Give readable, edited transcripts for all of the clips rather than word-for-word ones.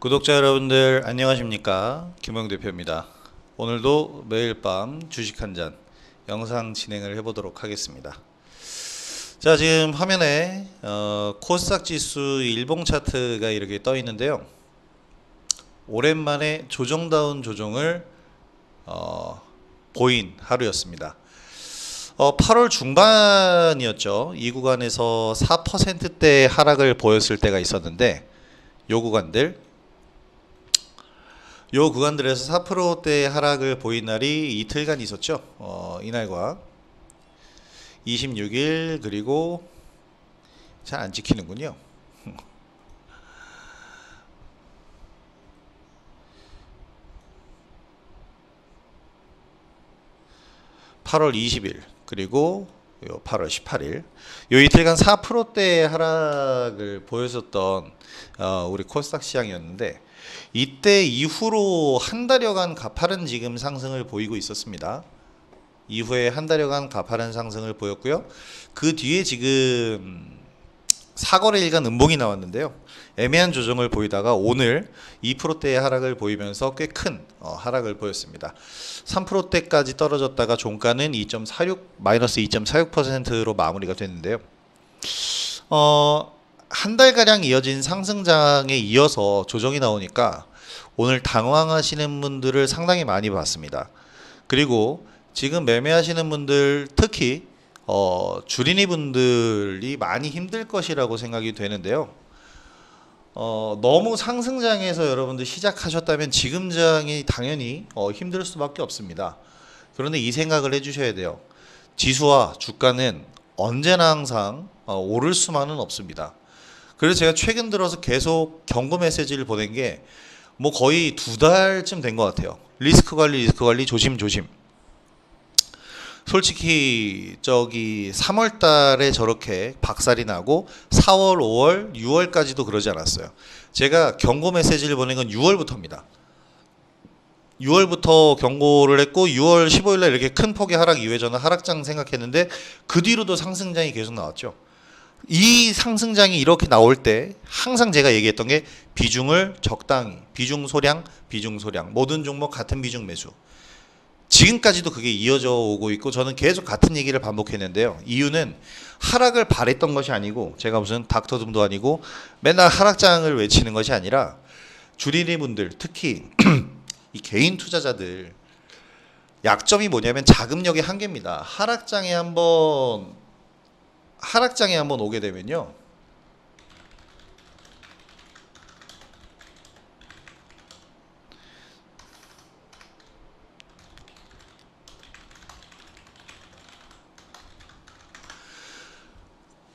구독자 여러분들 안녕하십니까, 김영 대표입니다. 오늘도 매일 밤 주식 한 잔 영상 진행을 해보도록 하겠습니다. 자, 지금 화면에 코스닥 지수 일봉 차트가 이렇게 떠 있는데요. 오랜만에 조정다운 조정을 보인 하루였습니다. 8월 중반이었죠. 이 구간에서 4%대 하락을 보였을 때가 있었는데, 요 구간들에서 4%대 하락을 보인 날이 이틀간 있었죠. 이날과 26일, 그리고 잘 안 지키는군요. 8월 20일 그리고 8월 18일 요 이틀간 4%대 하락을 보였었던 우리 코스닥 시장이었는데, 이때 이후로 한 달여간 가파른 지금 상승을 보이고 있었습니다. 이후에 한 달여간 가파른 상승을 보였고요. 그 뒤에 지금 4거래일간 음봉이 나왔는데요. 애매한 조정을 보이다가 오늘 2%대의 하락을 보이면서 꽤 큰 하락을 보였습니다. 3%대까지 떨어졌다가 종가는 마이너스 2.46%로 마무리가 됐는데요. 한 달가량 이어진 상승장에 이어서 조정이 나오니까 오늘 당황하시는 분들을 상당히 많이 봤습니다. 그리고 지금 매매하시는 분들, 특히 주린이 분들이 많이 힘들 것이라고 생각이 되는데요. 너무 상승장에서 여러분들 시작하셨다면 지금 장이 당연히 힘들 수밖에 없습니다. 그런데 이 생각을 해주셔야 돼요. 지수와 주가는 언제나 항상 오를 수만은 없습니다. 그래서 제가 최근 들어서 계속 경고 메시지를 보낸 게 뭐 거의 2달쯤 된 것 같아요. 리스크 관리 조심. 솔직히 3월 달에 저렇게 박살이 나고 4월, 5월, 6월까지도 그러지 않았어요. 제가 경고 메시지를 보낸 건 6월부터입니다. 6월부터 경고를 했고 6월 15일 날 이렇게 큰 폭의 하락 이후에 저는 하락장 생각했는데, 그 뒤로도 상승장이 계속 나왔죠. 이 상승장이 이렇게 나올 때 항상 제가 얘기했던 게 비중을 적당히, 비중 소량, 모든 종목 같은 비중 매수. 지금까지도 그게 이어져 오고 있고, 저는 계속 같은 얘기를 반복했는데요. 이유는 하락을 바랬던 것이 아니고, 제가 무슨 닥터둠도 아니고 맨날 하락장을 외치는 것이 아니라, 주린이 분들, 특히 이 개인 투자자들 약점이 뭐냐면 자금력의 한계입니다. 하락장에 한번 오게 되면요,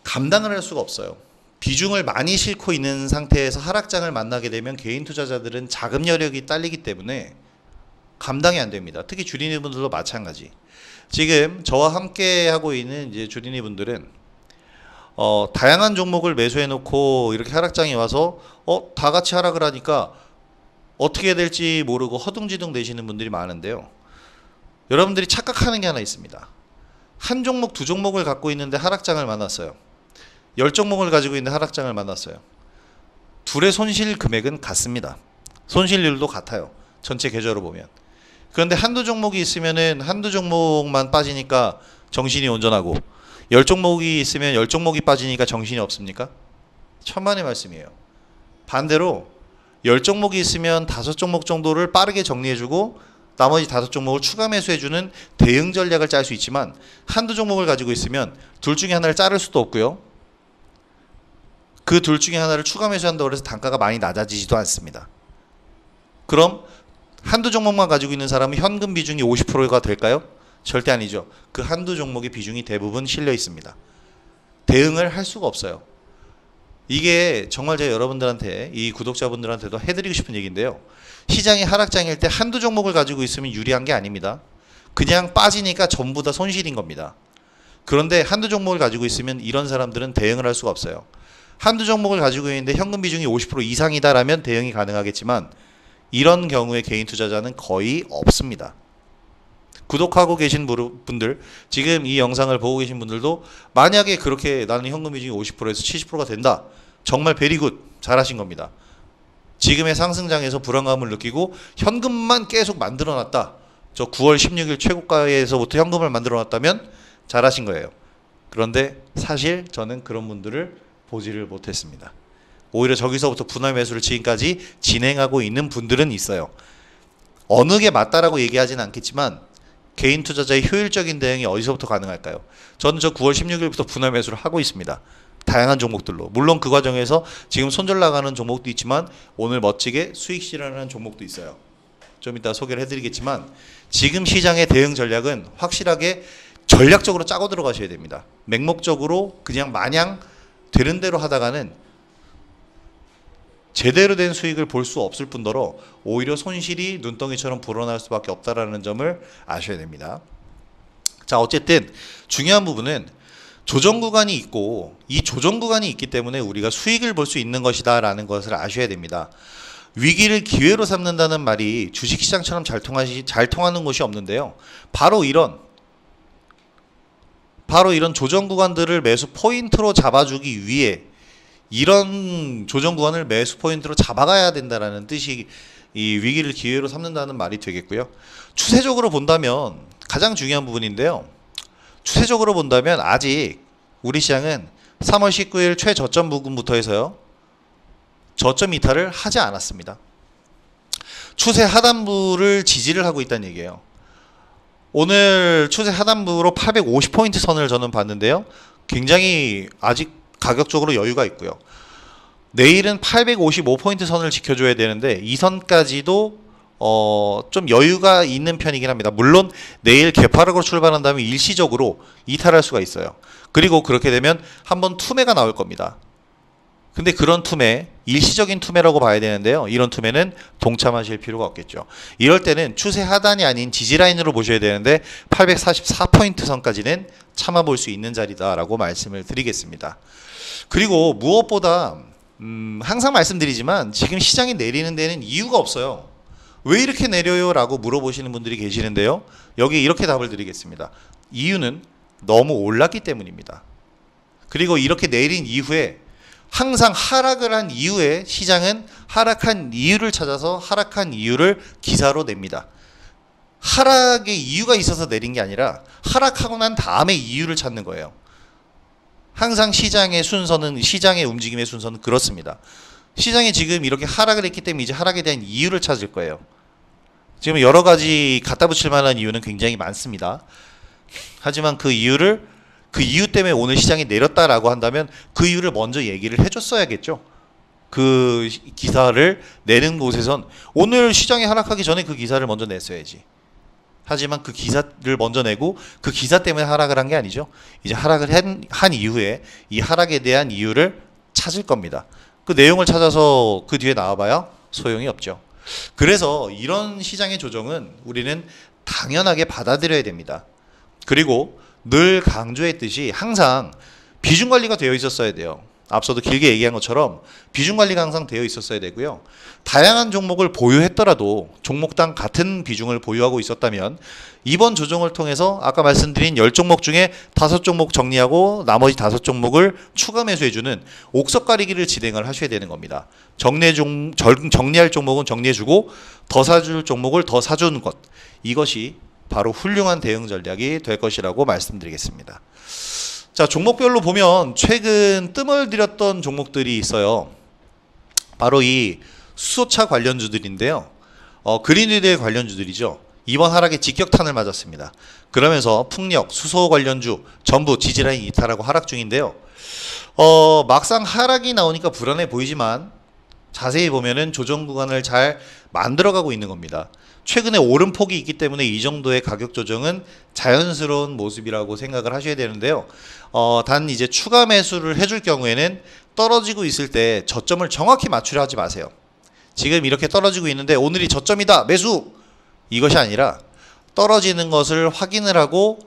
감당을 할 수가 없어요. 비중을 많이 싣고 있는 상태에서 하락장을 만나게 되면 개인 투자자들은 자금 여력이 딸리기 때문에 감당이 안 됩니다. 특히 주린이 분들도 마찬가지. 지금 저와 함께 하고 있는 이제 주린이 분들은 다양한 종목을 매수해 놓고 이렇게 하락장이 와서 다 같이 하락을 하니까 어떻게 해야 될지 모르고 허둥지둥 되시는 분들이 많은데요. 여러분들이 착각하는 게 하나 있습니다. 한 종목, 두 종목을 갖고 있는데 하락장을 만났어요. 10종목을 가지고 있는데 하락장을 만났어요. 둘의 손실 금액은 같습니다. 손실률도 같아요. 전체 계좌로 보면. 그런데 한두 종목이 있으면은 한두 종목만 빠지니까 정신이 온전하고, 10종목이 있으면 10종목이 빠지니까 정신이 없습니까? 천만의 말씀이에요. 반대로 10종목이 있으면 5종목 정도를 빠르게 정리해주고 나머지 5종목을 추가 매수해주는 대응 전략을 짤 수 있지만, 한두 종목을 가지고 있으면 둘 중에 하나를 자를 수도 없고요. 그 둘 중에 하나를 추가 매수한다고 해서 단가가 많이 낮아지지도 않습니다. 그럼 한두 종목만 가지고 있는 사람은 현금 비중이 50%가 될까요? 절대 아니죠. 그 한두 종목의 비중이 대부분 실려 있습니다. 대응을 할 수가 없어요. 이게 정말 제가 여러분들한테, 이 구독자분들한테도 해드리고 싶은 얘기인데요. 시장이 하락장일 때 한두 종목을 가지고 있으면 유리한 게 아닙니다. 그냥 빠지니까 전부 다 손실인 겁니다. 그런데 한두 종목을 가지고 있으면 이런 사람들은 대응을 할 수가 없어요. 한두 종목을 가지고 있는데 현금 비중이 50% 이상이다라면 대응이 가능하겠지만, 이런 경우에 개인 투자자는 거의 없습니다. 구독하고 계신 분들, 지금 이 영상을 보고 계신 분들도 만약에 그렇게 나는 현금 비중이 50%에서 70%가 된다, 정말 베리굿, 잘하신 겁니다. 지금의 상승장에서 불안감을 느끼고 현금만 계속 만들어놨다. 저 9월 16일 최고가에서부터 현금을 만들어놨다면 잘하신 거예요. 그런데 사실 저는 그런 분들을 보지를 못했습니다. 오히려 저기서부터 분할 매수를 지금까지 진행하고 있는 분들은 있어요. 어느 게 맞다라고 얘기하지는 않겠지만 개인 투자자의 효율적인 대응이 어디서부터 가능할까요? 저는 저 9월 16일부터 분할 매수를 하고 있습니다. 다양한 종목들로. 물론 그 과정에서 지금 손절 나가는 종목도 있지만 오늘 멋지게 수익 실현하는 종목도 있어요. 좀 이따 소개를 해드리겠지만 지금 시장의 대응 전략은 확실하게 전략적으로 짜고 들어가셔야 됩니다. 맹목적으로 그냥 마냥 되는 대로 하다가는 제대로 된 수익을 볼 수 없을 뿐더러 오히려 손실이 눈덩이처럼 불어날 수밖에 없다라는 점을 아셔야 됩니다. 자, 어쨌든 중요한 부분은 조정 구간이 있고 이 조정 구간이 있기 때문에 우리가 수익을 볼 수 있는 것이다 라는 것을 아셔야 됩니다. 위기를 기회로 삼는다는 말이 주식시장처럼 잘 통하는 곳이 없는데요. 바로 이런 조정 구간들을 매수 포인트로 잡아주기 위해 이런 조정 구간을 매수 포인트로 잡아가야 된다라는 뜻이 이 위기를 기회로 삼는다는 말이 되겠고요. 추세적으로 본다면 가장 중요한 부분인데요. 추세적으로 본다면 아직 우리 시장은 3월 19일 최저점 부근부터 해서요. 저점 이탈을 하지 않았습니다. 추세 하단부를 지지를 하고 있다는 얘기예요. 오늘 추세 하단부로 850포인트 선을 저는 봤는데요. 굉장히 아직 가격적으로 여유가 있고요. 내일은 855포인트 선을 지켜줘야 되는데 이 선까지도 좀 여유가 있는 편이긴 합니다. 물론 내일 개파락으로 출발한다면 일시적으로 이탈할 수가 있어요. 그리고 그렇게 되면 한번 투매가 나올 겁니다. 근데 그런 투매, 일시적인 투매라고 봐야 되는데요. 이런 투매는 동참하실 필요가 없겠죠. 이럴 때는 추세 하단이 아닌 지지라인으로 보셔야 되는데 844포인트 선까지는 참아볼 수 있는 자리다라고 말씀을 드리겠습니다. 그리고 무엇보다 항상 말씀드리지만 지금 시장이 내리는 데는 이유가 없어요. 왜 이렇게 내려요? 라고 물어보시는 분들이 계시는데요. 여기 이렇게 답을 드리겠습니다. 이유는 너무 올랐기 때문입니다. 그리고 이렇게 내린 이후에 항상 하락을 한 이후에 시장은 하락한 이유를 찾아서 하락한 이유를 기사로 냅니다. 하락의 이유가 있어서 내린 게 아니라 하락하고 난 다음에 이유를 찾는 거예요. 항상 시장의 움직임의 순서는 그렇습니다. 시장이 지금 이렇게 하락을 했기 때문에 이제 하락에 대한 이유를 찾을 거예요. 지금 여러 가지 갖다 붙일 만한 이유는 굉장히 많습니다. 하지만 그 이유 때문에 오늘 시장이 내렸다라고 한다면 그 이유를 먼저 얘기를 해줬어야겠죠. 그 기사를 내는 곳에선 오늘 시장이 하락하기 전에 그 기사를 먼저 냈어야지. 하지만 그 기사를 먼저 내고 그 기사 때문에 하락을 한 게 아니죠. 이제 하락을 한 이후에 이 하락에 대한 이유를 찾을 겁니다. 그 내용을 찾아서 그 뒤에 나와봐야 소용이 없죠. 그래서 이런 시장의 조정은 우리는 당연하게 받아들여야 됩니다. 그리고 늘 강조했듯이 항상 비중 관리가 되어 있었어야 돼요. 앞서도 길게 얘기한 것처럼 비중 관리가 항상 되어 있었어야 되고요. 다양한 종목을 보유했더라도 종목당 같은 비중을 보유하고 있었다면 이번 조정을 통해서 아까 말씀드린 10종목 중에 5종목 정리하고 나머지 5종목을 추가 매수해주는 옥석 가리기를 진행을 하셔야 되는 겁니다. 정리할 종목은 정리해주고 더 사줄 종목을 더 사주는 것. 이것이 바로 훌륭한 대응 전략이 될 것이라고 말씀드리겠습니다. 자, 종목별로 보면 최근 뜸을 들였던 종목들이 있어요. 바로 이 수소차 관련주들인데요. 그린위드의 관련주들이죠. 이번 하락에 직격탄을 맞았습니다. 그러면서 풍력, 수소 관련주 전부 지지라인 이탈하고 하락 중인데요. 막상 하락이 나오니까 불안해 보이지만 자세히 보면은 조정 구간을 잘 만들어가고 있는 겁니다. 최근에 오름폭이 있기 때문에 이 정도의 가격 조정은 자연스러운 모습이라고 생각을 하셔야 되는데요. 단 이제 추가 매수를 해줄 경우에는 떨어지고 있을 때 저점을 정확히 맞추려 하지 마세요. 지금 이렇게 떨어지고 있는데 오늘이 저점이다 매수! 이것이 아니라 떨어지는 것을 확인을 하고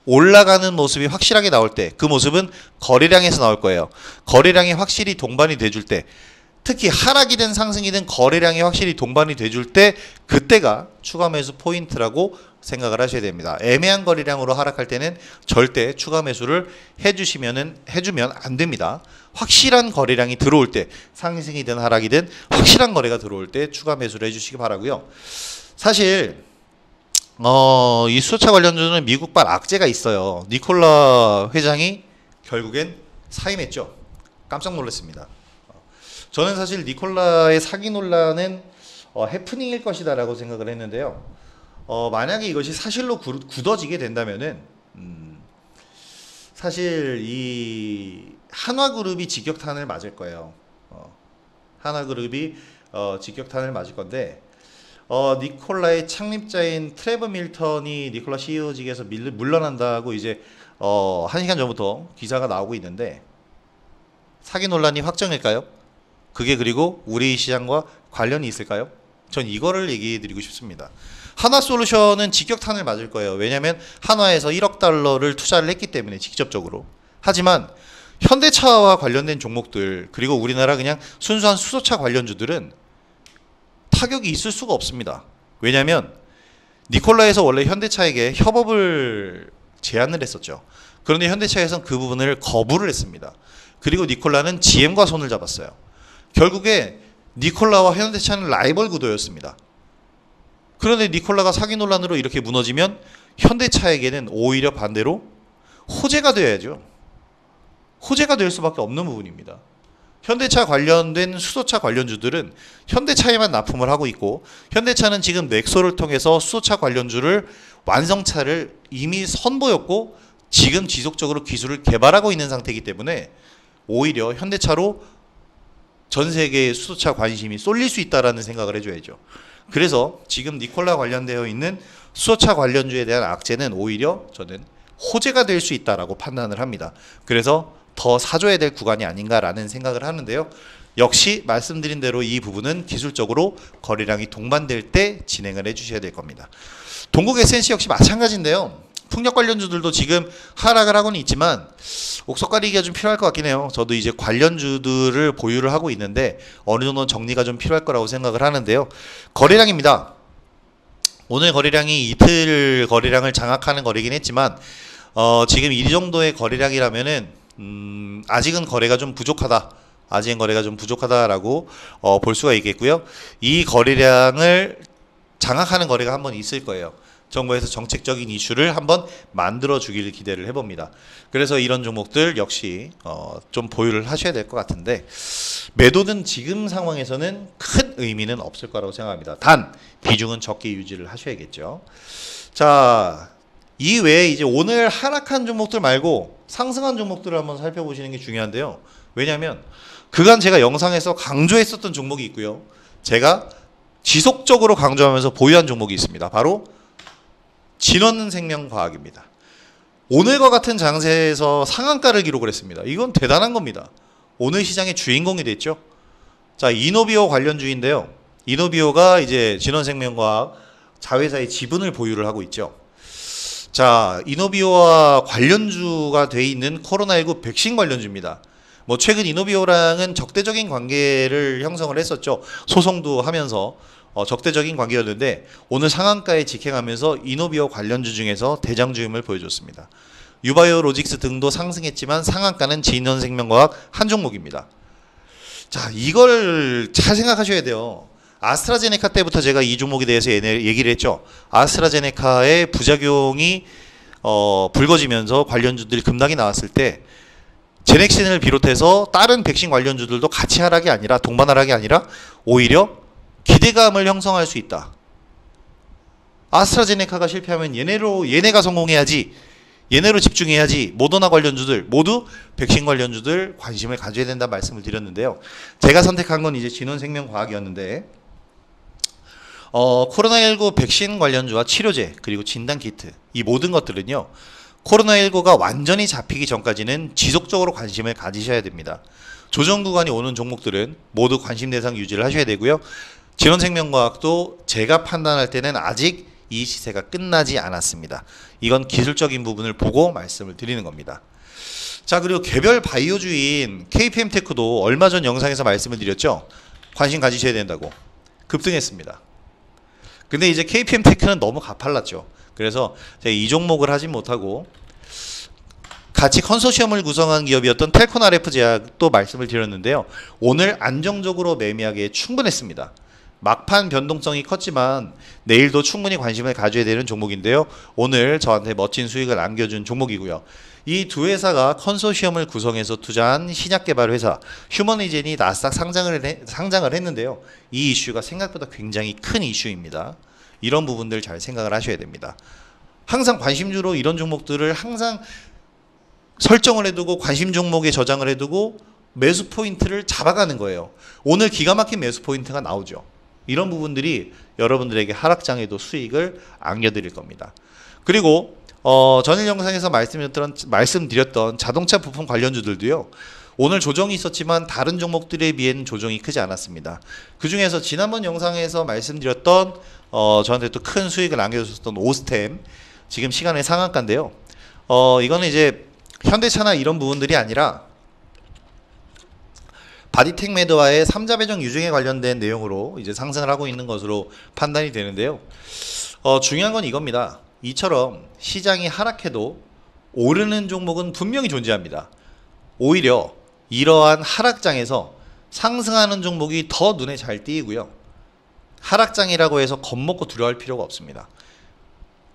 올라가는 모습이 확실하게 나올 때 그 모습은 거래량에서 나올 거예요. 거래량이 확실히 동반이 돼줄 때 특히 하락이든 상승이든 거래량이 확실히 동반이 돼줄 때 그때가 추가 매수 포인트라고 생각을 하셔야 됩니다. 애매한 거래량으로 하락할 때는 절대 추가 매수를 해주면 안 됩니다. 확실한 거래량이 들어올 때, 상승이든 하락이든 확실한 거래가 들어올 때 추가 매수를 해주시기 바라고요. 사실 이 수소차 관련주는 미국발 악재가 있어요. 니콜라 회장이 결국엔 사임했죠. 깜짝 놀랐습니다. 저는 사실 니콜라의 사기 논란은 해프닝일 것이다라고 생각을 했는데요. 만약에 이것이 사실로 굳어지게 된다면은 사실 이 한화그룹이 직격탄을 맞을 거예요. 한화그룹이 직격탄을 맞을 건데 니콜라의 창립자인 트레버 밀턴이 니콜라 CEO직에서 물러난다고 이제 1시간 전부터 기사가 나오고 있는데 사기 논란이 확정일까요? 그게 그리고 우리 시장과 관련이 있을까요? 전 이거를 얘기해 드리고 싶습니다. 한화솔루션은 직격탄을 맞을 거예요. 왜냐하면 한화에서 1억 달러를 투자를 했기 때문에 직접적으로. 하지만 현대차와 관련된 종목들 그리고 우리나라 그냥 순수한 수소차 관련주들은 타격이 있을 수가 없습니다. 왜냐하면 니콜라에서 원래 현대차에게 협업을 제안을 했었죠. 그런데 현대차에서는 그 부분을 거부를 했습니다. 그리고 니콜라는 GM과 손을 잡았어요. 결국에 니콜라와 현대차는 라이벌 구도였습니다. 그런데 니콜라가 사기 논란으로 이렇게 무너지면 현대차에게는 오히려 반대로 호재가 되어야죠. 호재가 될 수밖에 없는 부분입니다. 현대차 관련된 수소차 관련주들은 현대차에만 납품을 하고 있고 현대차는 지금 넥소를 통해서 수소차 관련주를 완성차를 이미 선보였고 지금 지속적으로 기술을 개발하고 있는 상태이기 때문에 오히려 현대차로 전 세계의 수소차 관심이 쏠릴 수 있다라는 생각을 해줘야죠. 그래서 지금 니콜라 관련되어 있는 수소차 관련주에 대한 악재는 오히려 저는 호재가 될 수 있다라고 판단을 합니다. 그래서 더 사줘야 될 구간이 아닌가라는 생각을 하는데요. 역시 말씀드린 대로 이 부분은 기술적으로 거래량이 동반될 때 진행을 해주셔야 될 겁니다. 동국 S&C 역시 마찬가지인데요. 풍력 관련주들도 지금 하락을 하고는 있지만 옥석 가리기가 좀 필요할 것 같긴 해요. 저도 이제 관련주들을 보유를 하고 있는데 어느 정도 정리가 좀 필요할 거라고 생각을 하는데요. 거래량입니다. 오늘 거래량이 이틀 거래량을 장악하는 거래긴 했지만 지금 이 정도의 거래량이라면은 아직은 거래가 좀 부족하다. 아직은 거래가 좀 부족하다라고 볼 수가 있겠고요. 이 거래량을 장악하는 거래가 한번 있을 거예요. 정부에서 정책적인 이슈를 한번 만들어 주기를 기대를 해봅니다. 그래서 이런 종목들 역시 좀 보유를 하셔야 될 것 같은데 매도는 지금 상황에서는 큰 의미는 없을 거라고 생각합니다. 단 비중은 적게 유지를 하셔야겠죠. 자, 이 외에 이제 오늘 하락한 종목들 말고 상승한 종목들을 한번 살펴보시는 게 중요한데요. 왜냐하면 그간 제가 영상에서 강조했었던 종목이 있고요. 제가 지속적으로 강조하면서 보유한 종목이 있습니다. 바로 진원생명과학입니다. 오늘과 같은 장세에서 상한가를 기록을 했습니다. 이건 대단한 겁니다. 오늘 시장의 주인공이 됐죠. 자, 이노비오 관련주인데요. 이노비오가 이제 진원생명과학 자회사의 지분을 보유를 하고 있죠. 자, 이노비오와 관련주가 돼 있는 코로나19 백신 관련주입니다. 뭐 최근 이노비오랑은 적대적인 관계를 형성을 했었죠. 소송도 하면서 적대적인 관계였는데 오늘 상한가에 직행하면서 이노비오 관련주 중에서 대장주임을 보여줬습니다. 유바이오 로직스 등도 상승했지만 상한가는 진원생명과학 한 종목입니다. 자, 이걸 잘 생각하셔야 돼요. 아스트라제네카 때부터 제가 이 종목에 대해서 얘기를 했죠. 아스트라제네카의 부작용이 불거지면서 관련주들이 급락이 나왔을 때 제넥신을 비롯해서 다른 백신 관련주들도 같이 하락이 아니라 동반 하락이 아니라 오히려 기대감을 형성할 수 있다. 아스트라제네카가 실패하면 얘네가 성공해야지, 얘네로 집중해야지. 모더나 관련주들 모두 백신 관련주들 관심을 가져야 된다는 말씀을 드렸는데요. 제가 선택한 건 이제 진원생명과학이었는데 코로나19 백신 관련주와 치료제 그리고 진단키트 이 모든 것들은요. 코로나19가 완전히 잡히기 전까지는 지속적으로 관심을 가지셔야 됩니다. 조정 구간이 오는 종목들은 모두 관심 대상 유지를 하셔야 되고요. 진원생명과학도 제가 판단할 때는 아직 이 시세가 끝나지 않았습니다. 이건 기술적인 부분을 보고 말씀을 드리는 겁니다. 자, 그리고 개별 바이오주인 KPM테크도 얼마 전 영상에서 말씀을 드렸죠. 관심 가지셔야 된다고. 급등했습니다. 근데 이제 KPM테크는 너무 가팔랐죠. 그래서 제가 이 종목을 하진 못하고 같이 컨소시엄을 구성한 기업이었던 텔콘 RF 제약도 말씀을 드렸는데요. 오늘 안정적으로 매매하기에 충분했습니다. 막판 변동성이 컸지만 내일도 충분히 관심을 가져야 되는 종목인데요. 오늘 저한테 멋진 수익을 안겨준 종목이고요. 이 두 회사가 컨소시엄을 구성해서 투자한 신약개발 회사 휴머니젠이 나스닥 상장을 했는데요. 이 이슈가 생각보다 굉장히 큰 이슈입니다. 이런 부분들 잘 생각을 하셔야 됩니다. 항상 관심주로 이런 종목들을 항상 설정을 해두고 관심 종목에 저장을 해두고 매수 포인트를 잡아가는 거예요. 오늘 기가 막힌 매수 포인트가 나오죠. 이런 부분들이 여러분들에게 하락장에도 수익을 안겨드릴 겁니다. 그리고 전일 영상에서 말씀드렸던 자동차 부품 관련주들도요. 오늘 조정이 있었지만 다른 종목들에 비해는 조정이 크지 않았습니다. 그 중에서 지난번 영상에서 말씀드렸던 저한테 또 큰 수익을 안겨줬었던 오스템 지금 시간의 상한가인데요. 이거는 이제 현대차나 이런 부분들이 아니라 바디텍 매도와의 3자 배정 유증에 관련된 내용으로 이제 상승을 하고 있는 것으로 판단이 되는데요. 중요한 건 이겁니다. 이처럼 시장이 하락해도 오르는 종목은 분명히 존재합니다. 오히려 이러한 하락장에서 상승하는 종목이 더 눈에 잘 띄고요. 하락장이라고 해서 겁먹고 두려워할 필요가 없습니다.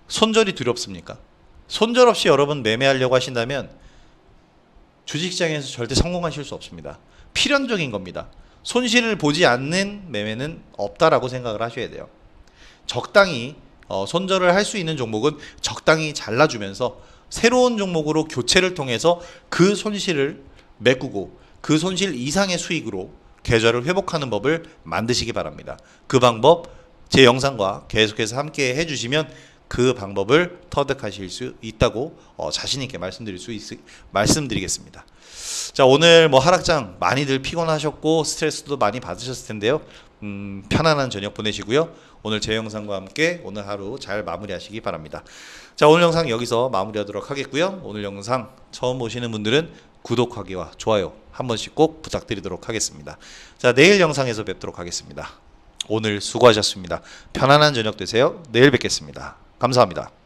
손절이 두렵습니까? 손절 없이 여러분 매매하려고 하신다면 주식시장에서 절대 성공하실 수 없습니다. 필연적인 겁니다. 손실을 보지 않는 매매는 없다라고 생각을 하셔야 돼요. 적당히 손절을 할 수 있는 종목은 적당히 잘라주면서 새로운 종목으로 교체를 통해서 그 손실을 메꾸고 그 손실 이상의 수익으로 계좌를 회복하는 법을 만드시기 바랍니다. 그 방법 제 영상과 계속해서 함께 해주시면 그 방법을 터득하실 수 있다고 자신 있게 말씀드리겠습니다. 자, 오늘 뭐 하락장 많이들 피곤하셨고 스트레스도 많이 받으셨을 텐데요. 편안한 저녁 보내시고요. 오늘 제 영상과 함께 오늘 하루 잘 마무리하시기 바랍니다. 자, 오늘 영상 여기서 마무리하도록 하겠고요. 오늘 영상 처음 보시는 분들은 구독하기와 좋아요 한 번씩 꼭 부탁드리도록 하겠습니다. 자, 내일 영상에서 뵙도록 하겠습니다. 오늘 수고하셨습니다. 편안한 저녁 되세요. 내일 뵙겠습니다. 감사합니다.